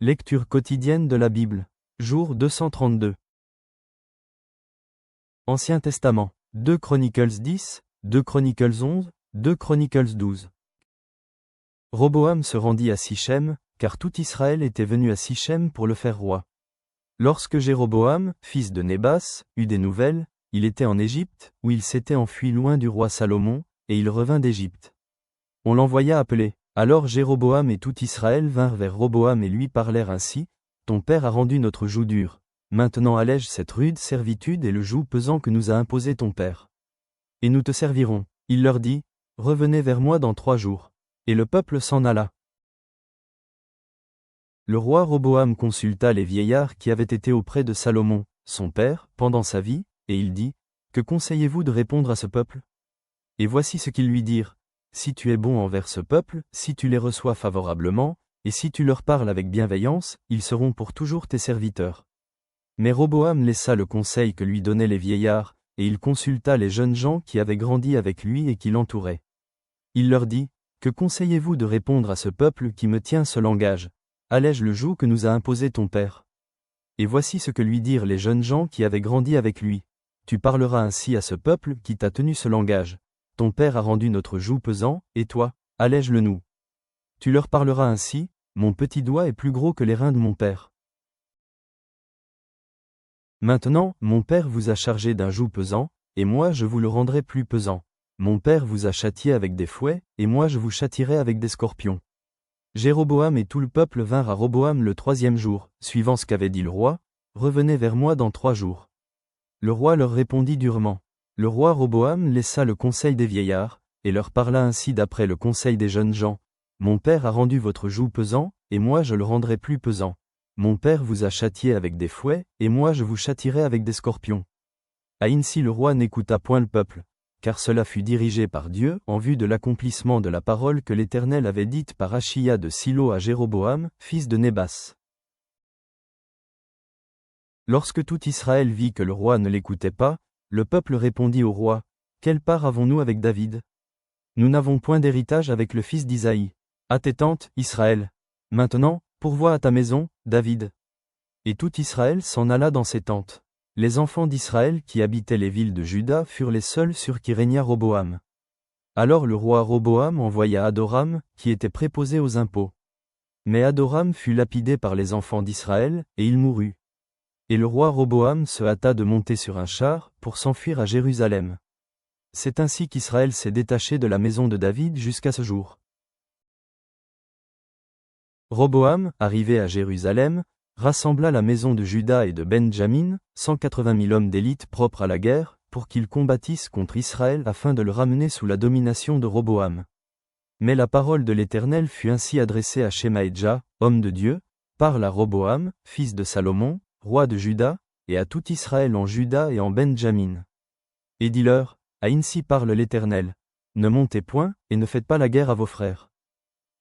Lecture quotidienne de la Bible. Jour 232. Ancien Testament. 2 Chronicles 10, 2 Chronicles 11, 2 Chronicles 12. Roboam se rendit à Sichem, car tout Israël était venu à Sichem pour le faire roi. Lorsque Jéroboam, fils de Nébat, eut des nouvelles, il était en Égypte, où il s'était enfui loin du roi Salomon, et il revint d'Égypte. On l'envoya appeler. Alors Jéroboam et tout Israël vinrent vers Roboam et lui parlèrent ainsi, « Ton père a rendu notre joug dur. Maintenant allège cette rude servitude et le joug pesant que nous a imposé ton père. Et nous te servirons. » Il leur dit, « Revenez vers moi dans 3 jours. » Et le peuple s'en alla. Le roi Roboam consulta les vieillards qui avaient été auprès de Salomon, son père, pendant sa vie, et il dit, « Que conseillez-vous de répondre à ce peuple ?» Et voici ce qu'ils lui dirent. Si tu es bon envers ce peuple, si tu les reçois favorablement, et si tu leur parles avec bienveillance, ils seront pour toujours tes serviteurs. Mais Roboam laissa le conseil que lui donnaient les vieillards, et il consulta les jeunes gens qui avaient grandi avec lui et qui l'entouraient. Il leur dit, « Que conseillez-vous de répondre à ce peuple qui me tient ce langage? Allège le joug que nous a imposé ton père. » Et voici ce que lui dirent les jeunes gens qui avaient grandi avec lui. « Tu parleras ainsi à ce peuple qui t'a tenu ce langage. Ton père a rendu notre joug pesant, et toi, allège-le nous. Tu leur parleras ainsi, mon petit doigt est plus gros que les reins de mon père. Maintenant, mon père vous a chargé d'un joug pesant, et moi je vous le rendrai plus pesant. Mon père vous a châtié avec des fouets, et moi je vous châtierai avec des scorpions. » Jéroboam et tout le peuple vinrent à Roboam le 3e jour, suivant ce qu'avait dit le roi, « Revenez vers moi dans 3 jours. » Le roi leur répondit durement. Le roi Roboam laissa le conseil des vieillards, et leur parla ainsi d'après le conseil des jeunes gens. « Mon père a rendu votre joug pesant, et moi je le rendrai plus pesant. Mon père vous a châtié avec des fouets, et moi je vous châtierai avec des scorpions. » Ainsi le roi n'écouta point le peuple, car cela fut dirigé par Dieu en vue de l'accomplissement de la parole que l'Éternel avait dite par Achia de Silo à Jéroboam, fils de Nébat. Lorsque tout Israël vit que le roi ne l'écoutait pas, le peuple répondit au roi, « Quelle part avons-nous avec David? Nous n'avons point d'héritage avec le fils d'Isaïe. À tes tentes, Israël. Maintenant, pourvois à ta maison, David. » Et tout Israël s'en alla dans ses tentes. Les enfants d'Israël qui habitaient les villes de Juda furent les seuls sur qui régna Roboam. Alors le roi Roboam envoya Adoram, qui était préposé aux impôts. Mais Adoram fut lapidé par les enfants d'Israël, et il mourut. Et le roi Roboam se hâta de monter sur un char, pour s'enfuir à Jérusalem. C'est ainsi qu'Israël s'est détaché de la maison de David jusqu'à ce jour. Roboam, arrivé à Jérusalem, rassembla la maison de Juda et de Benjamin, 180 000 hommes d'élite propres à la guerre, pour qu'ils combattissent contre Israël afin de le ramener sous la domination de Roboam. Mais la parole de l'Éternel fut ainsi adressée à Shemaïdja, homme de Dieu, « Parle à Roboam, fils de Salomon, roi de Juda, et à tout Israël en Juda et en Benjamin. Et dis-leur, ainsi parle l'Éternel, ne montez point, et ne faites pas la guerre à vos frères.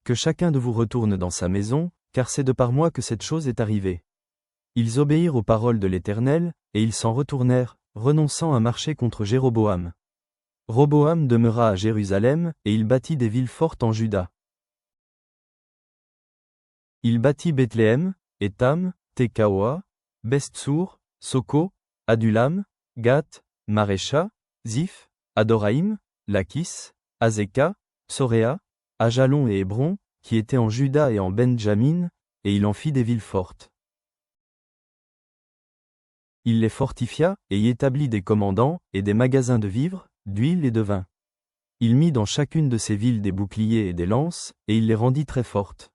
Que chacun de vous retourne dans sa maison, car c'est de par moi que cette chose est arrivée. » Ils obéirent aux paroles de l'Éternel, et ils s'en retournèrent, renonçant à marcher contre Jéroboam. Roboam demeura à Jérusalem, et il bâtit des villes fortes en Juda. Il bâtit Bethléem, Étam, Tekoa, Beth-Tsour, Soko, Adulam, Gath, Marécha, Ziph, Adoraïm, Lachis, Azeka, Soréa, Ajalon et Hébron, qui étaient en Juda et en Benjamin, et il en fit des villes fortes. Il les fortifia, et y établit des commandants, et des magasins de vivres, d'huile et de vin. Il mit dans chacune de ces villes des boucliers et des lances, et il les rendit très fortes.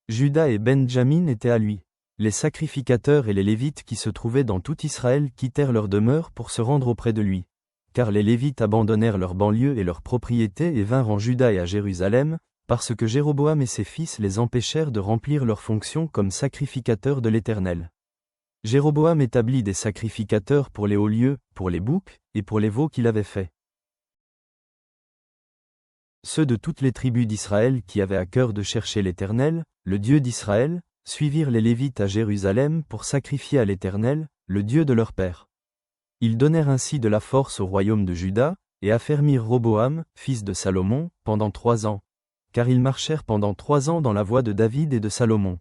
Juda et Benjamin étaient à lui. Les sacrificateurs et les Lévites qui se trouvaient dans tout Israël quittèrent leur demeure pour se rendre auprès de lui. Car les Lévites abandonnèrent leurs banlieues et leurs propriétés et vinrent en Juda et à Jérusalem, parce que Jéroboam et ses fils les empêchèrent de remplir leurs fonctions comme sacrificateurs de l'Éternel. Jéroboam établit des sacrificateurs pour les hauts lieux, pour les boucs, et pour les veaux qu'il avait faits. Ceux de toutes les tribus d'Israël qui avaient à cœur de chercher l'Éternel, le Dieu d'Israël, suivirent les Lévites à Jérusalem pour sacrifier à l'Éternel, le Dieu de leur père. Ils donnèrent ainsi de la force au royaume de Juda, et affermirent Roboam, fils de Salomon, pendant 3 ans. Car ils marchèrent pendant 3 ans dans la voie de David et de Salomon.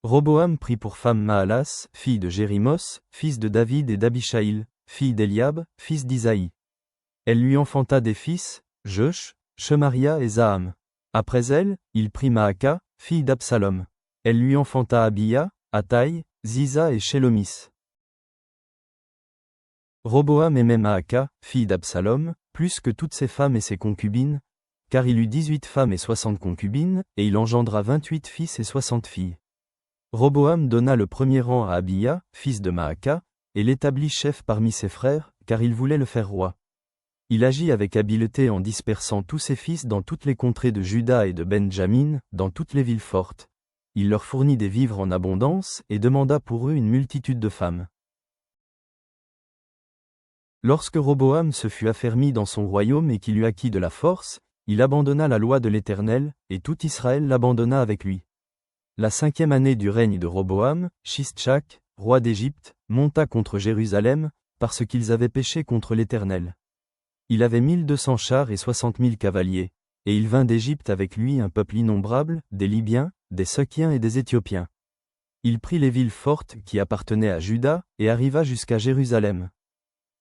Roboam prit pour femme Maalas, fille de Jérimoth, fils de David et d'Abishaïl, fille d'Eliab, fils d'Isaïe. Elle lui enfanta des fils, Jeush, Shemaria et Zaham. Après elle, il prit Maaka, fille d'Absalom. Elle lui enfanta Abiya, Athaï, Ziza et Shélomis. Roboam aimait Maaka, fille d'Absalom, plus que toutes ses femmes et ses concubines, car il eut 18 femmes et 60 concubines, et il engendra 28 fils et 60 filles. Roboam donna le premier rang à Abiya, fils de Maaka, et l'établit chef parmi ses frères, car il voulait le faire roi. Il agit avec habileté en dispersant tous ses fils dans toutes les contrées de Juda et de Benjamin, dans toutes les villes fortes. Il leur fournit des vivres en abondance, et demanda pour eux une multitude de femmes. Lorsque Roboam se fut affermi dans son royaume et qu'il eut acquis de la force, il abandonna la loi de l'Éternel, et tout Israël l'abandonna avec lui. La 5e année du règne de Roboam, Shishak, roi d'Égypte, monta contre Jérusalem, parce qu'ils avaient péché contre l'Éternel. Il avait 1200 chars et 60 000 cavaliers, et il vint d'Égypte avec lui un peuple innombrable, des Libyens, des Sukiens et des Éthiopiens. Il prit les villes fortes qui appartenaient à Juda, et arriva jusqu'à Jérusalem.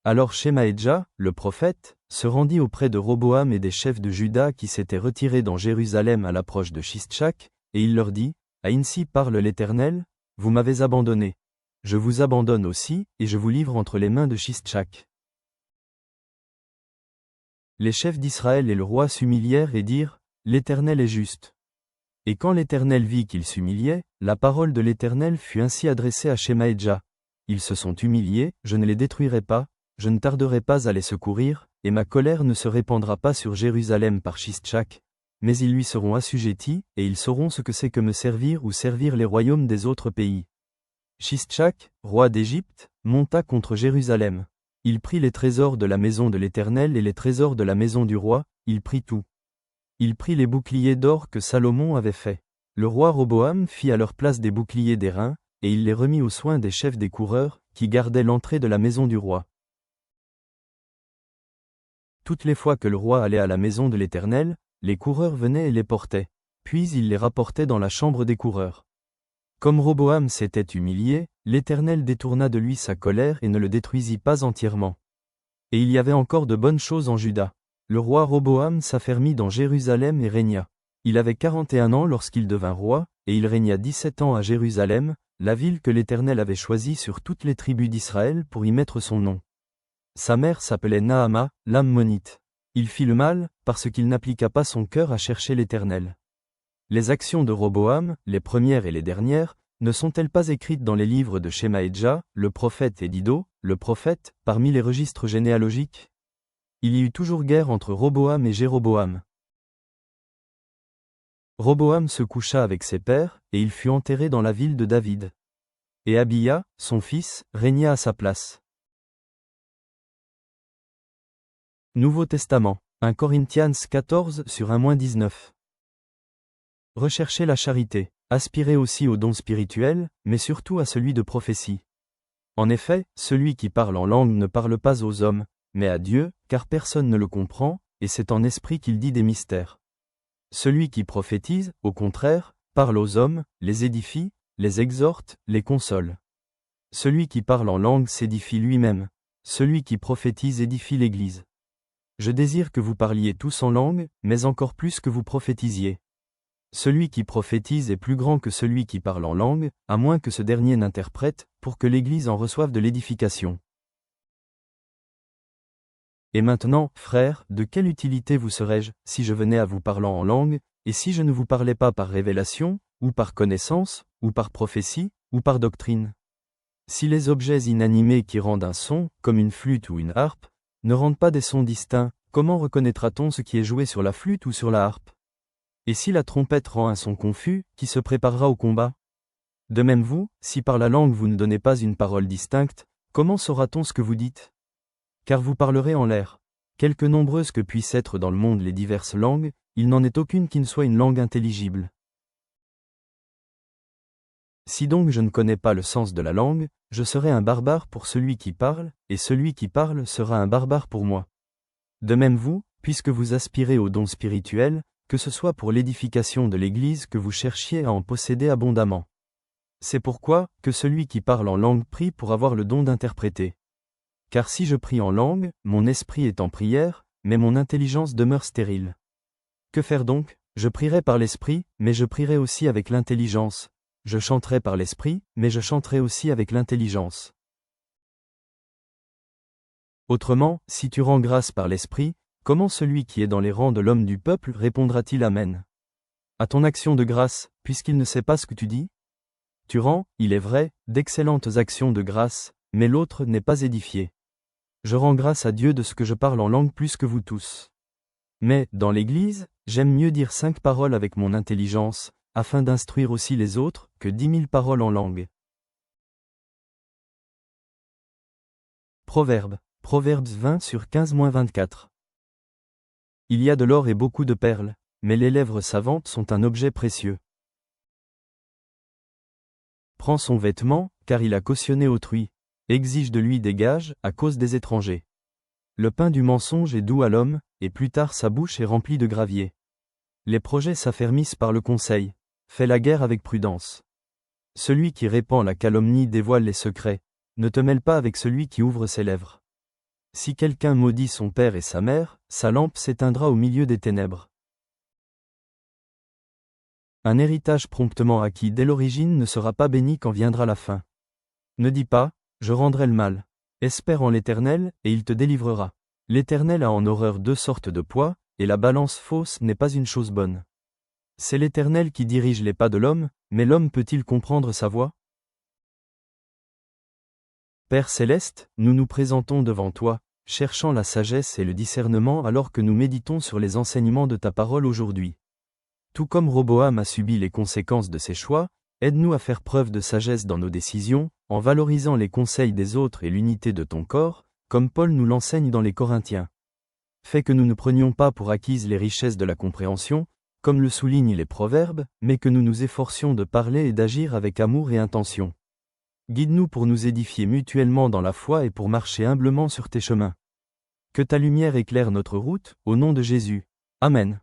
Alors Shemaéja, le prophète, se rendit auprès de Roboam et des chefs de Juda qui s'étaient retirés dans Jérusalem à l'approche de Shishak, et il leur dit, Ainsi parle l'Éternel, vous m'avez abandonné. Je vous abandonne aussi, et je vous livre entre les mains de Shishak. Les chefs d'Israël et le roi s'humilièrent et dirent, L'Éternel est juste. Et quand l'Éternel vit qu'ils s'humiliaient, la parole de l'Éternel fut ainsi adressée à Shemaéja. Ils se sont humiliés, je ne les détruirai pas, je ne tarderai pas à les secourir, et ma colère ne se répandra pas sur Jérusalem par Shishak, mais ils lui seront assujettis, et ils sauront ce que c'est que me servir ou servir les royaumes des autres pays. Shishak, roi d'Égypte, monta contre Jérusalem. Il prit les trésors de la maison de l'Éternel et les trésors de la maison du roi, il prit tout. Il prit les boucliers d'or que Salomon avait faits. Le roi Roboam fit à leur place des boucliers d'airain, et il les remit aux soins des chefs des coureurs, qui gardaient l'entrée de la maison du roi. Toutes les fois que le roi allait à la maison de l'Éternel, les coureurs venaient et les portaient, puis il les rapportait dans la chambre des coureurs. Comme Roboam s'était humilié, l'Éternel détourna de lui sa colère et ne le détruisit pas entièrement. Et il y avait encore de bonnes choses en Juda. Le roi Roboam s'affermit dans Jérusalem et régna. Il avait 41 ans lorsqu'il devint roi, et il régna 17 ans à Jérusalem, la ville que l'Éternel avait choisie sur toutes les tribus d'Israël pour y mettre son nom. Sa mère s'appelait Naama, l'Ammonite. Il fit le mal, parce qu'il n'appliqua pas son cœur à chercher l'Éternel. Les actions de Roboam, les premières et les dernières, ne sont-elles pas écrites dans les livres de Shemaéja, le prophète et d'Iddo, le prophète, parmi les registres généalogiques? Il y eut toujours guerre entre Roboam et Jéroboam. Roboam se coucha avec ses pères, et il fut enterré dans la ville de David. Et Abiya, son fils, régna à sa place. Nouveau Testament, 1 Corinthiens 14 sur 1-19. Recherchez la charité, aspirez aussi au don spirituel, mais surtout à celui de prophétie. En effet, celui qui parle en langue ne parle pas aux hommes, mais à Dieu, car personne ne le comprend, et c'est en esprit qu'il dit des mystères. Celui qui prophétise, au contraire, parle aux hommes, les édifie, les exhorte, les console. Celui qui parle en langue s'édifie lui-même, celui qui prophétise édifie l'Église. Je désire que vous parliez tous en langue, mais encore plus que vous prophétisiez. Celui qui prophétise est plus grand que celui qui parle en langue, à moins que ce dernier n'interprète, pour que l'Église en reçoive de l'édification. Et maintenant, frères, de quelle utilité vous serais-je, si je venais à vous parlant en langue, et si je ne vous parlais pas par révélation, ou par connaissance, ou par prophétie, ou par doctrine? Si les objets inanimés qui rendent un son, comme une flûte ou une harpe, ne rendent pas des sons distincts, comment reconnaîtra-t-on ce qui est joué sur la flûte ou sur la harpe? Et si la trompette rend un son confus, qui se préparera au combat? De même vous, si par la langue vous ne donnez pas une parole distincte, comment saura-t-on ce que vous dites? Car vous parlerez en l'air. Quelque nombreuses que puissent être dans le monde les diverses langues, il n'en est aucune qui ne soit une langue intelligible. Si donc je ne connais pas le sens de la langue, je serai un barbare pour celui qui parle, et celui qui parle sera un barbare pour moi. De même vous, puisque vous aspirez aux dons spirituels, que ce soit pour l'édification de l'Église que vous cherchiez à en posséder abondamment. C'est pourquoi, que celui qui parle en langue prie pour avoir le don d'interpréter. Car si je prie en langue, mon esprit est en prière, mais mon intelligence demeure stérile. Que faire donc? Je prierai par l'esprit, mais je prierai aussi avec l'intelligence. Je chanterai par l'esprit, mais je chanterai aussi avec l'intelligence. Autrement, si tu rends grâce par l'esprit, comment celui qui est dans les rangs de l'homme du peuple répondra-t-il Amen? À ton action de grâce, puisqu'il ne sait pas ce que tu dis? Tu rends, il est vrai, d'excellentes actions de grâce, mais l'autre n'est pas édifié. Je rends grâce à Dieu de ce que je parle en langue plus que vous tous. Mais, dans l'Église, j'aime mieux dire 5 paroles avec mon intelligence, afin d'instruire aussi les autres, que 10 000 paroles en langue. Proverbes 20 sur 15-24. Il y a de l'or et beaucoup de perles, mais les lèvres savantes sont un objet précieux. Prends son vêtement, car il a cautionné autrui. Exige de lui des gages, à cause des étrangers. Le pain du mensonge est doux à l'homme, et plus tard sa bouche est remplie de gravier. Les projets s'affermissent par le conseil. Fais la guerre avec prudence. Celui qui répand la calomnie dévoile les secrets. Ne te mêle pas avec celui qui ouvre ses lèvres. Si quelqu'un maudit son père et sa mère, sa lampe s'éteindra au milieu des ténèbres. Un héritage promptement acquis dès l'origine ne sera pas béni quand viendra la fin. Ne dis pas, je rendrai le mal. Espère en l'Éternel, et il te délivrera. L'Éternel a en horreur 2 sortes de poids, et la balance fausse n'est pas une chose bonne. C'est l'Éternel qui dirige les pas de l'homme, mais l'homme peut-il comprendre sa voie? Père céleste, nous nous présentons devant toi, cherchant la sagesse et le discernement alors que nous méditons sur les enseignements de ta parole aujourd'hui. Tout comme Roboam a subi les conséquences de ses choix, aide-nous à faire preuve de sagesse dans nos décisions, en valorisant les conseils des autres et l'unité de ton corps, comme Paul nous l'enseigne dans les Corinthiens. Fais que nous ne prenions pas pour acquises les richesses de la compréhension, comme le soulignent les proverbes, mais que nous nous efforcions de parler et d'agir avec amour et intention. Guide-nous pour nous édifier mutuellement dans la foi et pour marcher humblement sur tes chemins. Que ta lumière éclaire notre route, au nom de Jésus. Amen.